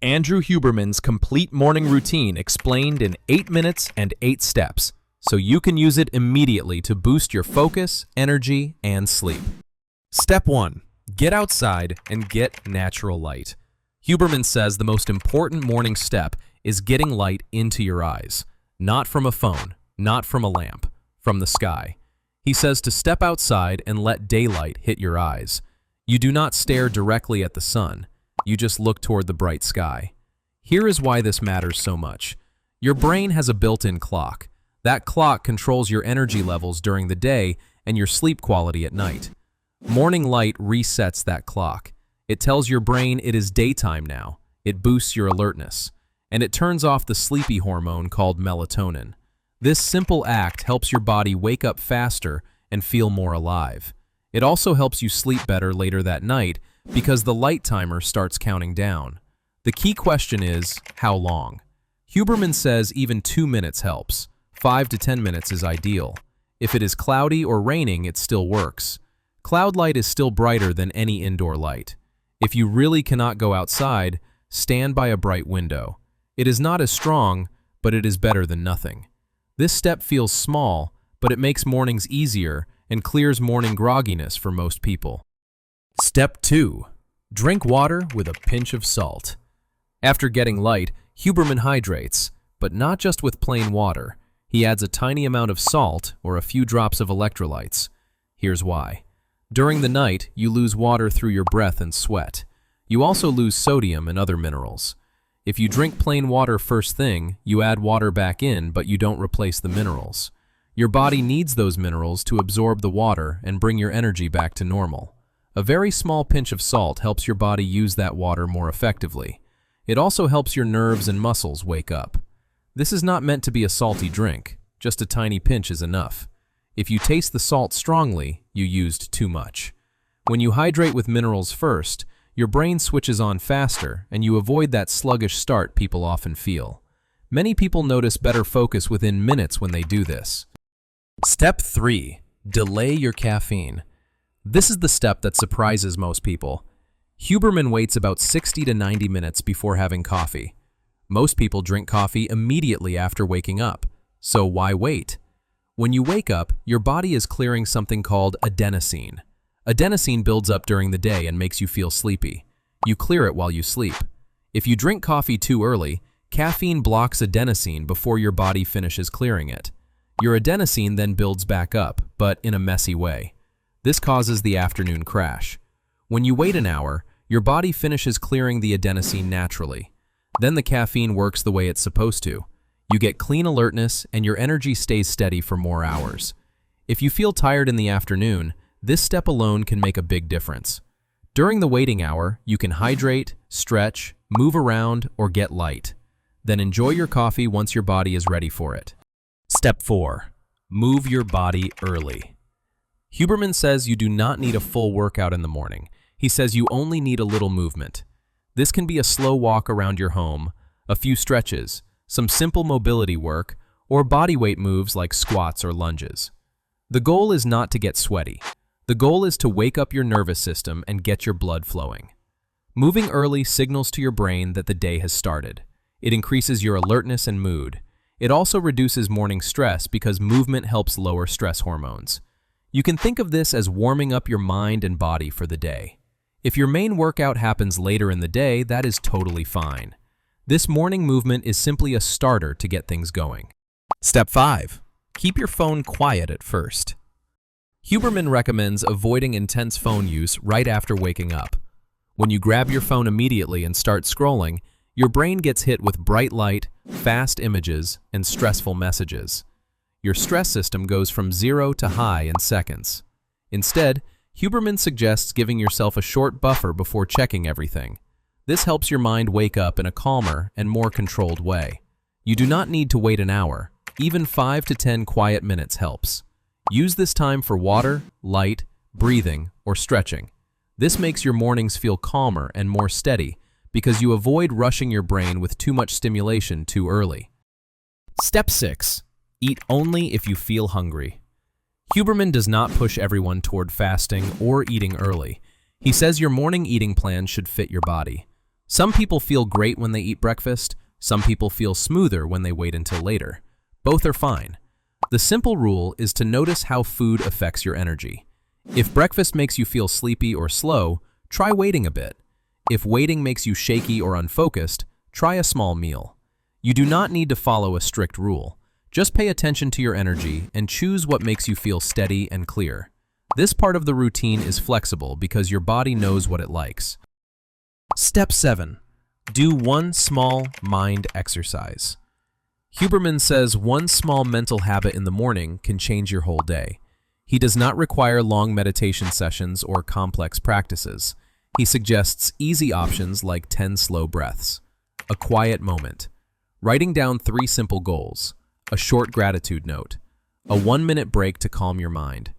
Andrew Huberman's complete morning routine explained in 8 minutes and 8 steps, so you can use it immediately to boost your focus, energy, and sleep. Step 1. Get outside and get natural light. Huberman says the most important morning step is getting light into your eyes, not from a phone, not from a lamp, from the sky. He says to step outside and let daylight hit your eyes. You do not stare directly at the sun. You just look toward the bright sky. Here is why this matters so much. Your brain has a built-in clock. That clock controls your energy levels during the day and your sleep quality at night. Morning light resets that clock. It tells your brain it is daytime now. It boosts your alertness. And it turns off the sleepy hormone called melatonin. This simple act helps your body wake up faster and feel more alive. It also helps you sleep better later that night because the light timer starts counting down. The key question is, how long? Huberman says even 2 minutes helps. 5 to 10 minutes is ideal. If it is cloudy or raining, it still works. Cloud light is still brighter than any indoor light. If you really cannot go outside, stand by a bright window. It is not as strong, but it is better than nothing. This step feels small, but it makes mornings easier and clears morning grogginess for most people. Step 2. Drink water with a pinch of salt. After getting light, Huberman hydrates, but not just with plain water. He adds a tiny amount of salt or a few drops of electrolytes. Here's why. During the night, you lose water through your breath and sweat. You also lose sodium and other minerals. If you drink plain water first thing, you add water back in, but you don't replace the minerals. Your body needs those minerals to absorb the water and bring your energy back to normal. A very small pinch of salt helps your body use that water more effectively. It also helps your nerves and muscles wake up. This is not meant to be a salty drink. Just a tiny pinch is enough. If you taste the salt strongly, you used too much. When you hydrate with minerals first, your brain switches on faster and you avoid that sluggish start people often feel. Many people notice better focus within minutes when they do this. Step 3. Delay your caffeine. This is the step that surprises most people. Huberman waits about 60 to 90 minutes before having coffee. Most people drink coffee immediately after waking up. So why wait? When you wake up, your body is clearing something called adenosine. Adenosine builds up during the day and makes you feel sleepy. You clear it while you sleep. If you drink coffee too early, caffeine blocks adenosine before your body finishes clearing it. Your adenosine then builds back up, but in a messy way. This causes the afternoon crash. When you wait an hour, your body finishes clearing the adenosine naturally. Then the caffeine works the way it's supposed to. You get clean alertness and your energy stays steady for more hours. If you feel tired in the afternoon, this step alone can make a big difference. During the waiting hour, you can hydrate, stretch, move around, or get light. Then enjoy your coffee once your body is ready for it. Step 4. Move your body early. Huberman says you do not need a full workout in the morning. He says you only need a little movement. This can be a slow walk around your home, a few stretches, some simple mobility work, or bodyweight moves like squats or lunges. The goal is not to get sweaty. The goal is to wake up your nervous system and get your blood flowing. Moving early signals to your brain that the day has started. It increases your alertness and mood. It also reduces morning stress because movement helps lower stress hormones. You can think of this as warming up your mind and body for the day. If your main workout happens later in the day, that is totally fine. This morning movement is simply a starter to get things going. Step 5. Keep your phone quiet at first. Huberman recommends avoiding intense phone use right after waking up. When you grab your phone immediately and start scrolling, your brain gets hit with bright light, fast images, and stressful messages. Your stress system goes from 0 to high in seconds. Instead, Huberman suggests giving yourself a short buffer before checking everything. This helps your mind wake up in a calmer and more controlled way. You do not need to wait an hour. Even 5 to 10 quiet minutes helps. Use this time for water, light, breathing, or stretching. This makes your mornings feel calmer and more steady because you avoid rushing your brain with too much stimulation too early. Step 6. Eat only if you feel hungry. Huberman does not push everyone toward fasting or eating early. He says your morning eating plan should fit your body. Some people feel great when they eat breakfast. Some people feel smoother when they wait until later. Both are fine. The simple rule is to notice how food affects your energy. If breakfast makes you feel sleepy or slow, try waiting a bit. If waiting makes you shaky or unfocused, try a small meal. You do not need to follow a strict rule. Just pay attention to your energy and choose what makes you feel steady and clear. This part of the routine is flexible because your body knows what it likes. Step 7. Do one small mind exercise. Huberman says one small mental habit in the morning can change your whole day. He does not require long meditation sessions or complex practices. He suggests easy options like 10 slow breaths, a quiet moment, writing down 3 simple goals, a short gratitude note, a 1-minute break to calm your mind.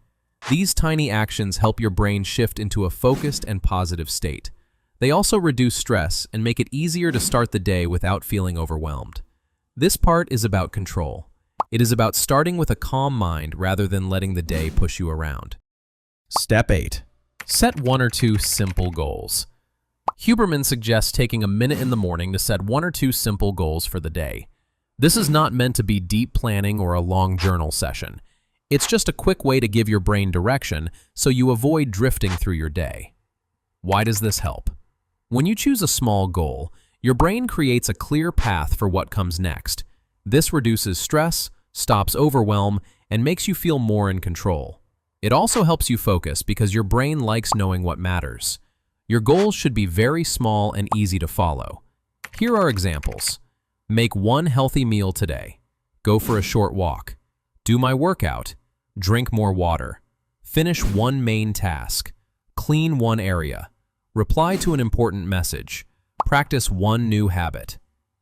These tiny actions help your brain shift into a focused and positive state. They also reduce stress and make it easier to start the day without feeling overwhelmed. This part is about control. It is about starting with a calm mind rather than letting the day push you around. Step 8. Set 1 or 2 simple goals. Huberman suggests taking a minute in the morning to set 1 or 2 simple goals for the day. This is not meant to be deep planning or a long journal session. It's just a quick way to give your brain direction so you avoid drifting through your day. Why does this help? When you choose a small goal, your brain creates a clear path for what comes next. This reduces stress, stops overwhelm, and makes you feel more in control. It also helps you focus because your brain likes knowing what matters. Your goals should be very small and easy to follow. Here are examples. Make 1 healthy meal today. Go for a short walk. Do my workout. Drink more water. Finish 1 main task. Clean 1 area. Reply to an important message. Practice 1 new habit.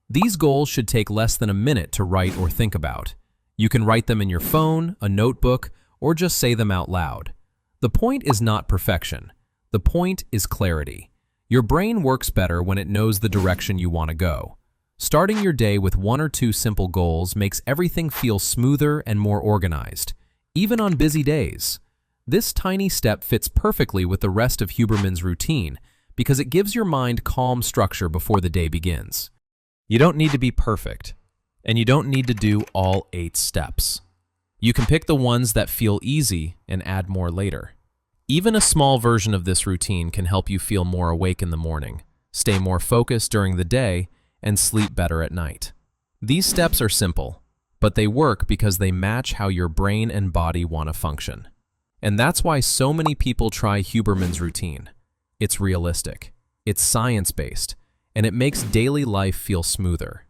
These goals should take less than a minute to write or think about. You can write them in your phone, a notebook, or just say them out loud. The point is not perfection. The point is clarity. Your brain works better when it knows the direction you want to go. Starting your day with 1 or 2 simple goals makes everything feel smoother and more organized, even on busy days. This tiny step fits perfectly with the rest of Huberman's routine because it gives your mind calm structure before the day begins. You don't need to be perfect, and you don't need to do all 8 steps. You can pick the ones that feel easy and add more later. Even a small version of this routine can help you feel more awake in the morning, stay more focused during the day, and sleep better at night. These steps are simple, but they work because they match how your brain and body want to function. And that's why so many people try Huberman's routine. It's realistic, it's science-based, and it makes daily life feel smoother.